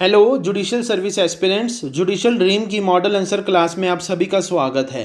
Hello judicial service aspirants, judicial dream की model answer class में आप सभी का स्वागत है।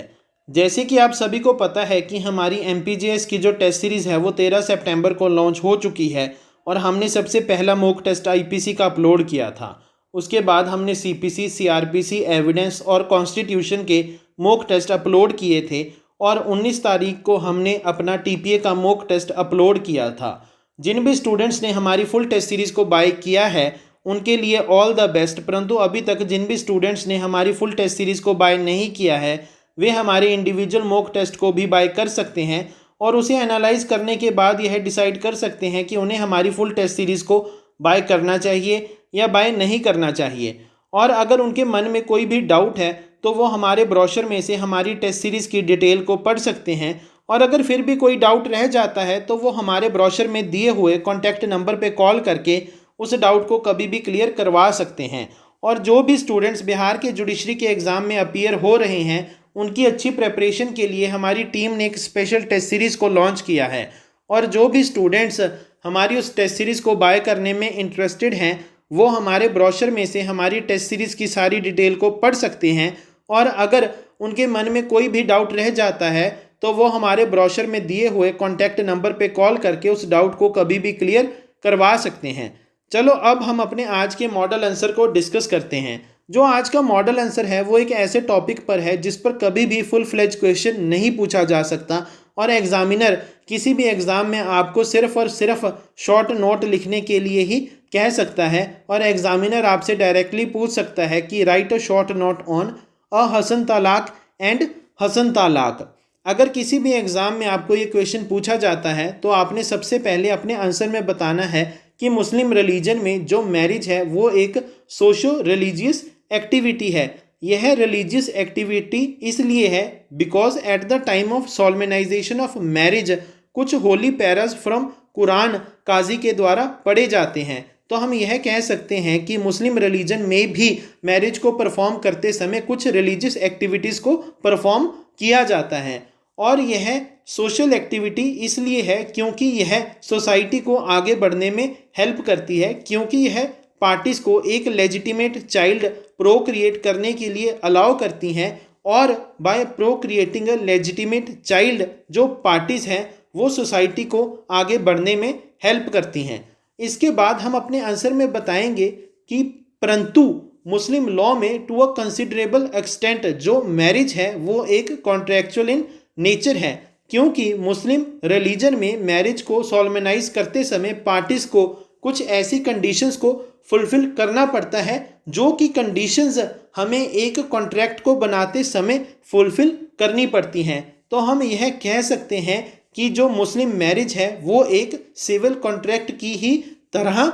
जैसे कि आप सभी को पता है कि हमारी एमपीजेएस की जो टेस्ट सीरीज़ है वो 13 सितंबर को लॉन्च हो चुकी है और हमने सबसे पहला मॉक टेस्ट आईपीसी का अपलोड किया था। उसके बाद हमने सीपीसी, सीआरपीसी, एविडेंस और कॉन्स्टिट्यूशन के मॉक टेस्ट अपलोड किए थे और 19 तारीख को हमने अपना टीपीए का मॉक टेस्ट अपलोड किया था। जिन भी स्टूडेंट्स ने हमारी फुल टेस्ट सीरीज़ को बाय किया है उनके लिए ऑल द बेस्ट। परंतु अभी तक जिन भी स्टूडेंट्स ने हमारी फुल टेस्ट सीरीज़ को बाय नहीं किया है वे हमारे इंडिविजुअल मॉक टेस्ट को भी बाय कर सकते हैं और उसे एनालाइज करने के बाद यह डिसाइड कर सकते हैं कि उन्हें हमारी फुल टेस्ट सीरीज़ को बाय करना चाहिए या बाय नहीं करना चाहिए। और अगर उनके मन में कोई भी डाउट है तो वो हमारे ब्रोशर में से हमारी टेस्ट सीरीज़ की डिटेल को पढ़ सकते हैं और अगर फिर भी कोई डाउट रह जाता है तो वो हमारे ब्रोशर में दिए हुए कॉन्टैक्ट नंबर पर कॉल करके उस डाउट को कभी भी क्लियर करवा सकते हैं। और जो भी स्टूडेंट्स बिहार के जुडिशरी के एग्ज़ाम में अपीयर हो रहे हैं उनकी अच्छी प्रिपरेशन के लिए हमारी टीम ने एक स्पेशल टेस्ट सीरीज़ को लॉन्च किया है और जो भी स्टूडेंट्स हमारी उस टेस्ट सीरीज़ को बाय करने में इंटरेस्टेड हैं वो हमारे ब्रोशर में से हमारी टेस्ट सीरीज़ की सारी डिटेल को पढ़ सकते हैं और अगर उनके मन में कोई भी डाउट रह जाता है तो वो हमारे ब्रोशर में दिए हुए कॉन्टैक्ट नंबर पर कॉल करके उस डाउट को कभी भी क्लियर करवा सकते हैं। चलो अब हम अपने आज के मॉडल आंसर को डिस्कस करते हैं। जो आज का मॉडल आंसर है वो एक ऐसे टॉपिक पर है जिस पर कभी भी फुल फ्लेज क्वेश्चन नहीं पूछा जा सकता और एग्जामिनर किसी भी एग्ज़ाम में आपको सिर्फ और सिर्फ शॉर्ट नोट लिखने के लिए ही कह सकता है और एग्जामिनर आपसे डायरेक्टली पूछ सकता है कि write a short note on a Hasan talaq and Hasan तालाक। अगर किसी भी एग्ज़ाम में आपको ये क्वेश्चन पूछा जाता है तो आपने सबसे पहले अपने आंसर में बताना है कि मुस्लिम रिलीजन में जो मैरिज है वो एक सोशो रिलीजियस एक्टिविटी है। यह रिलीजियस एक्टिविटी इसलिए है because at the time of solemnization of marriage कुछ होली पैराज फ्रॉम कुरान काजी के द्वारा पढ़े जाते हैं। तो हम यह कह सकते हैं कि मुस्लिम रिलीजन में भी मैरिज को परफॉर्म करते समय कुछ रिलीजियस एक्टिविटीज़ को परफॉर्म किया जाता है और यह सोशल एक्टिविटी इसलिए है क्योंकि यह सोसाइटी को आगे बढ़ने में हेल्प करती है, क्योंकि यह पार्टीज़ को एक लेजिटिमेट चाइल्ड प्रोक्रिएट करने के लिए अलाउ करती हैं और by procreating a legitimate child जो पार्टीज़ हैं वो सोसाइटी को आगे बढ़ने में हेल्प करती हैं। इसके बाद हम अपने आंसर में बताएंगे कि परंतु मुस्लिम लॉ में टू अ कंसिडरेबल एक्सटेंट जो मैरिज है वो एक कॉन्ट्रैक्चुअल इन नेचर है, क्योंकि मुस्लिम रिलीजन में मैरिज को सोलमेनाइज करते समय पार्टीज़ को कुछ ऐसी कंडीशंस को फुलफिल करना पड़ता है जो कि कंडीशंस हमें एक कॉन्ट्रैक्ट को बनाते समय फुलफिल करनी पड़ती हैं। तो हम यह कह सकते हैं कि जो मुस्लिम मैरिज है वो एक सिविल कॉन्ट्रैक्ट की ही तरह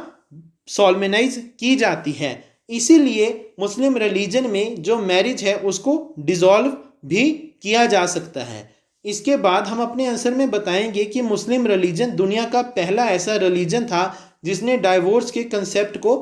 सोलमेनाइज की जाती है। इसीलिए मुस्लिम रिलीजन में जो मैरिज है उसको डिसॉल्व भी किया जा सकता है। इसके बाद हम अपने आंसर में बताएंगे कि मुस्लिम रिलीजन दुनिया का पहला ऐसा रिलीजन था जिसने डाइवोर्स के कंसेप्ट को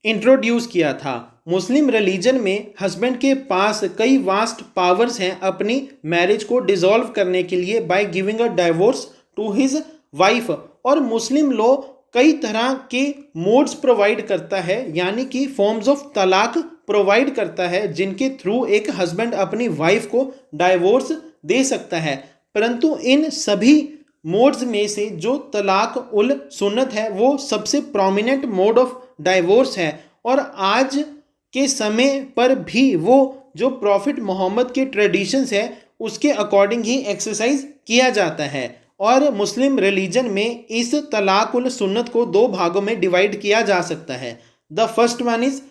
इंट्रोड्यूस किया था। मुस्लिम रिलीजन में हस्बैंड के पास कई वास्ट पावर्स हैं अपनी मैरिज को डिसॉल्व करने के लिए by giving a divorce to his wife और मुस्लिम लॉ कई तरह के मोड्स प्रोवाइड करता है, यानी कि फॉर्म्स ऑफ तलाक प्रोवाइड करता है जिनके थ्रू एक हस्बैंड अपनी वाइफ को डाइवोर्स दे सकता है। परंतु इन सभी मोड्स में से जो तलाक उल सुन्नत है वो सबसे प्रोमिनेंट मोड ऑफ डाइवोर्स है और आज के समय पर भी वो जो प्रॉफिट मोहम्मद के ट्रेडिशंस है उसके अकॉर्डिंग ही एक्सरसाइज किया जाता है। और मुस्लिम रिलीजन में इस तलाक उल सुन्नत को दो भागों में डिवाइड किया जा सकता है। The first one is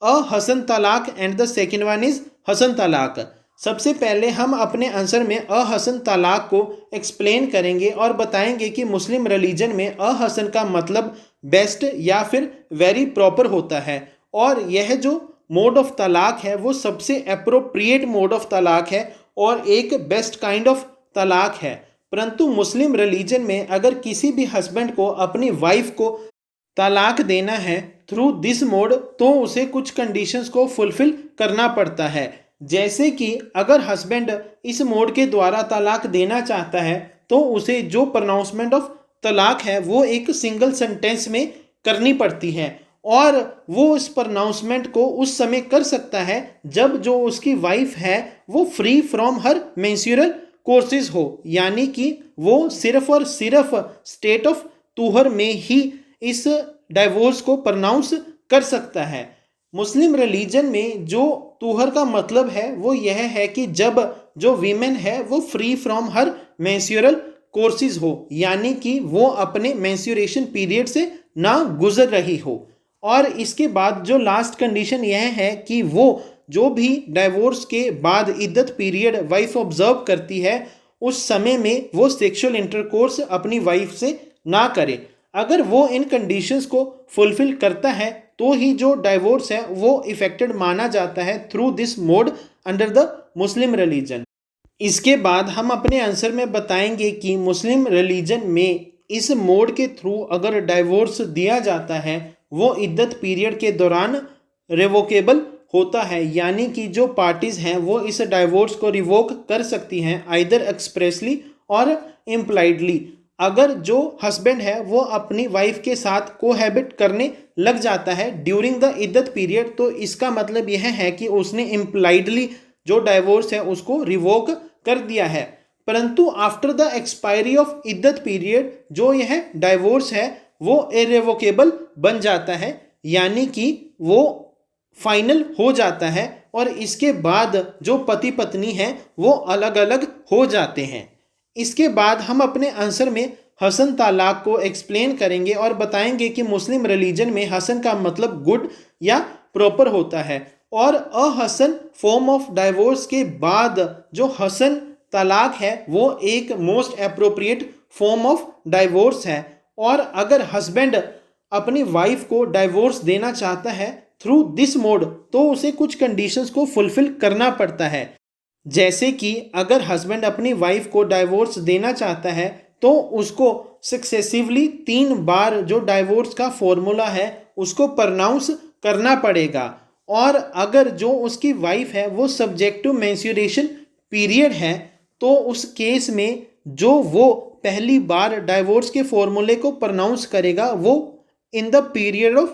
a Hasan talaq and the second one is Hasan talaq. सबसे पहले हम अपने आंसर में अ हसन तलाक को एक्सप्लेन करेंगे और बताएंगे कि मुस्लिम रिलीजन में अ हसन का मतलब बेस्ट या फिर वेरी प्रॉपर होता है और यह जो मोड ऑफ तलाक है वो सबसे अप्रोप्रिएट मोड ऑफ तलाक है और एक बेस्ट काइंड ऑफ तलाक है। परंतु मुस्लिम रिलीजन में अगर किसी भी हस्बैंड को अपनी वाइफ को तलाक देना है थ्रू दिस मोड तो उसे कुछ कंडीशंस को फुलफिल करना पड़ता है। जैसे कि अगर हस्बैंड इस मोड के द्वारा तलाक देना चाहता है तो उसे जो प्रोनाउंसमेंट ऑफ तलाक है वो एक सिंगल सेंटेंस में करनी पड़ती है और वो उस प्रोनाउंसमेंट को उस समय कर सकता है जब जो उसकी वाइफ है वो free from her menstrual courses हो, यानी कि वो सिर्फ और सिर्फ स्टेट ऑफ तुहर में ही इस डाइवोर्स को प्रोनाउंस कर सकता है। मुस्लिम रिलीजन में जो तुहर का मतलब है वो यह है कि जब जो वीमेन है वो free from her menstrual courses हो, यानी कि वो अपने मेंस्ट्रुएशन पीरियड से ना गुजर रही हो। और इसके बाद जो लास्ट कंडीशन यह है कि वो जो भी डाइवोर्स के बाद इद्दत पीरियड वाइफ ऑब्जर्व करती है उस समय में वो सेक्सुअल इंटरकोर्स अपनी वाइफ से ना करे। अगर वो इन कंडीशंस को फुलफिल करता है तो ही जो डाइवोर्स है वो इफेक्टेड माना जाता है through this mode under the Muslim religion. इसके बाद हम अपने आंसर में बताएंगे कि मुस्लिम रिलीजन में इस मोड के थ्रू अगर डाइवोर्स दिया जाता है वो इद्दत पीरियड के दौरान रिवोकेबल होता है, यानी कि जो पार्टीज हैं वो इस डाइवोर्स को रिवोक कर सकती हैं आइदर एक्सप्रेसली और इम्प्लाइडली। अगर जो हस्बैंड है वो अपनी वाइफ के साथ कोहैबिट करने लग जाता है ड्यूरिंग द इद्दत पीरियड तो इसका मतलब यह है कि उसने इम्प्लाइडली जो डाइवोर्स है उसको रिवोक कर दिया है। परंतु after the expiry of iddat period जो यह डाइवोर्स है वो इरेवोकेबल बन जाता है, यानी कि वो फाइनल हो जाता है और इसके बाद जो पति पत्नी हैं वो अलग अलग हो जाते हैं। इसके बाद हम अपने आंसर में हसन तालाक को एक्सप्लेन करेंगे और बताएंगे कि मुस्लिम रिलीजन में हसन का मतलब गुड या प्रॉपर होता है और अहसन फॉर्म ऑफ डाइवोर्स के बाद जो हसन तलाक है वो एक most appropriate form of divorce है। और अगर हस्बैंड अपनी वाइफ को डाइवोर्स देना चाहता है थ्रू दिस मोड तो उसे कुछ कंडीशंस को फुलफिल करना पड़ता है, जैसे कि अगर हस्बैंड अपनी वाइफ को डाइवोर्स देना चाहता है तो उसको सक्सेसिवली 3 बार जो डाइवोर्स का फॉर्मूला है उसको प्रोनाउंस करना पड़ेगा। और अगर जो उसकी वाइफ है वो सब्जेक्ट टू मेंस्ट्रुएशन पीरियड है तो उस केस में जो वो पहली बार डाइवोर्स के फॉर्मूले को प्रोनाउंस करेगा वो इन द पीरियड ऑफ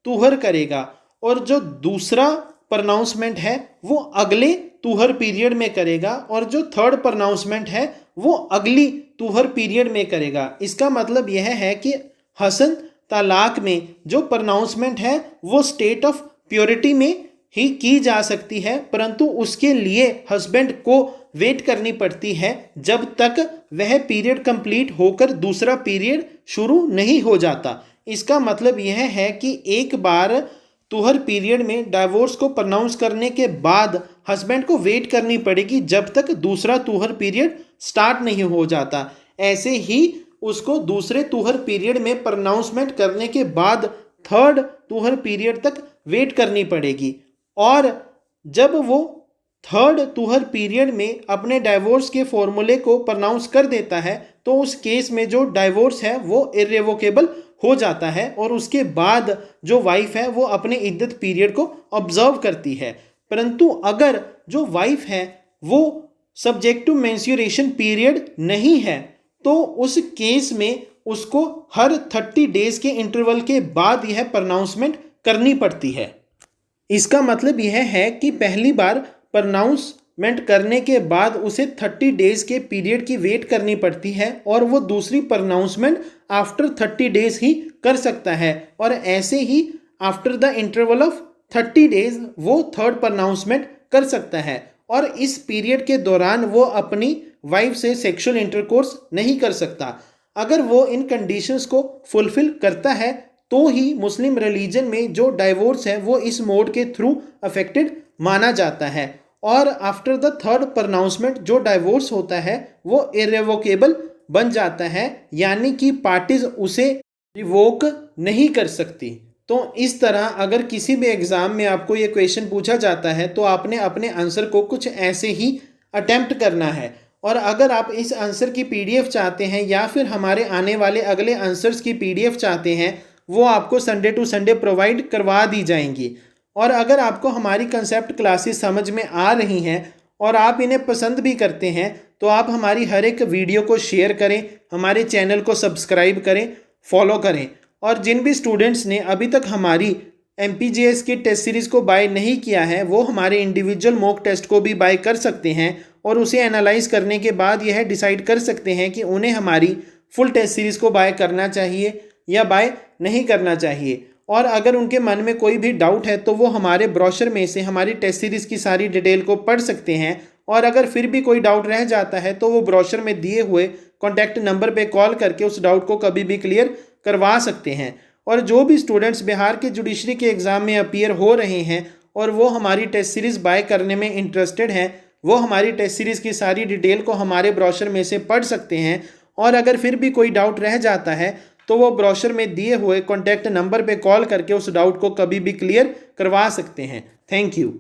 तुहर करेगा और जो दूसरा प्रोनाउंसमेंट है वो अगले तुहर पीरियड में करेगा और जो थर्ड प्रोनाउंसमेंट है वो अगली तुहर पीरियड में करेगा। इसका मतलब यह है कि हसन तलाक में जो प्रोनाउंसमेंट है वो स्टेट ऑफ प्योरिटी में ही की जा सकती है, परंतु उसके लिए हस्बैंड को वेट करनी पड़ती है जब तक वह पीरियड कंप्लीट होकर दूसरा पीरियड शुरू नहीं हो जाता। इसका मतलब यह है कि एक बार तुहर पीरियड में डाइवोर्स को प्रोनाउंस करने के बाद हस्बैंड को वेट करनी पड़ेगी जब तक दूसरा तुहर पीरियड स्टार्ट नहीं हो जाता। ऐसे ही उसको दूसरे तुहर पीरियड में प्रोनाउंसमेंट करने के बाद थर्ड तुहर पीरियड तक वेट करनी पड़ेगी और जब वो थर्ड तुहर पीरियड में अपने डाइवोर्स के फॉर्मूले को प्रोनाउंस कर देता है तो उस केस में जो डाइवोर्स है वो इरेवोकेबल हो जाता है और उसके बाद जो वाइफ है वो अपने इद्दत पीरियड को ऑब्जर्व करती है। परंतु अगर जो वाइफ है वो सब्जेक्ट टू मेंस्ट्रुएशन पीरियड नहीं है तो उस केस में उसको हर 30 डेज के इंटरवल के बाद यह प्रोनाउंसमेंट करनी पड़ती है। इसका मतलब यह है कि पहली बार प्रोनाउंसमेंट करने के बाद उसे 30 डेज के पीरियड की वेट करनी पड़ती है और वो दूसरी प्रोनाउंसमेंट आफ्टर 30 डेज ही कर सकता है और ऐसे ही after the interval of 30 days वो थर्ड प्रोनाउंसमेंट कर सकता है और इस पीरियड के दौरान वो अपनी वाइफ से सेक्सुअल इंटरकोर्स नहीं कर सकता। अगर वो इन कंडीशंस को फुलफिल करता है तो ही मुस्लिम रिलीजन में जो डाइवोर्स है वो इस मोड के थ्रू अफेक्टेड माना जाता है और आफ्टर द थर्ड प्रोनाउंसमेंट जो डाइवोर्स होता है वो इरेवोकेबल बन जाता है, यानी कि पार्टीज उसे रिवोक नहीं कर सकती। तो इस तरह अगर किसी भी एग्ज़ाम में आपको ये क्वेश्चन पूछा जाता है तो आपने अपने आंसर को कुछ ऐसे ही अटेम्प्ट करना है और अगर आप इस आंसर की पीडीएफ चाहते हैं या फिर हमारे आने वाले अगले आंसर्स की पीडीएफ चाहते हैं वो आपको संडे टू संडे प्रोवाइड करवा दी जाएंगी। और अगर आपको हमारी कंसेप्ट क्लासेस समझ में आ रही हैं और आप इन्हें पसंद भी करते हैं तो आप हमारी हर एक वीडियो को शेयर करें, हमारे चैनल को सब्सक्राइब करें, फॉलो करें और जिन भी स्टूडेंट्स ने अभी तक हमारी MPJS की टेस्ट सीरीज़ को बाय नहीं किया है वो हमारे इंडिविजुअल मॉक टेस्ट को भी बाय कर सकते हैं और उसे एनालाइज करने के बाद यह डिसाइड कर सकते हैं कि उन्हें हमारी फुल टेस्ट सीरीज़ को बाय करना चाहिए या बाय नहीं करना चाहिए। और अगर उनके मन में कोई भी डाउट है तो वो हमारे ब्रोशर में से हमारी टेस्ट सीरीज़ की सारी डिटेल को पढ़ सकते हैं। और अगर फिर भी कोई डाउट रह जाता है तो वो ब्रोशर में दिए हुए कॉन्टैक्ट नंबर पे कॉल करके उस डाउट को कभी भी क्लियर करवा सकते हैं। और जो भी स्टूडेंट्स बिहार के जुडिशरी के एग्ज़ाम में अपीयर हो रहे हैं और वो हमारी टेस्ट सीरीज़ बाय करने में इंटरेस्टेड हैं, वो हमारी टेस्ट सीरीज़ की सारी डिटेल को हमारे ब्रोशर में से पढ़ सकते हैं। और अगर फिर भी कोई डाउट रह जाता है तो वो ब्रोशर में दिए हुए कॉन्टैक्ट नंबर पे कॉल करके उस डाउट को कभी भी क्लियर करवा सकते हैं। Thank you.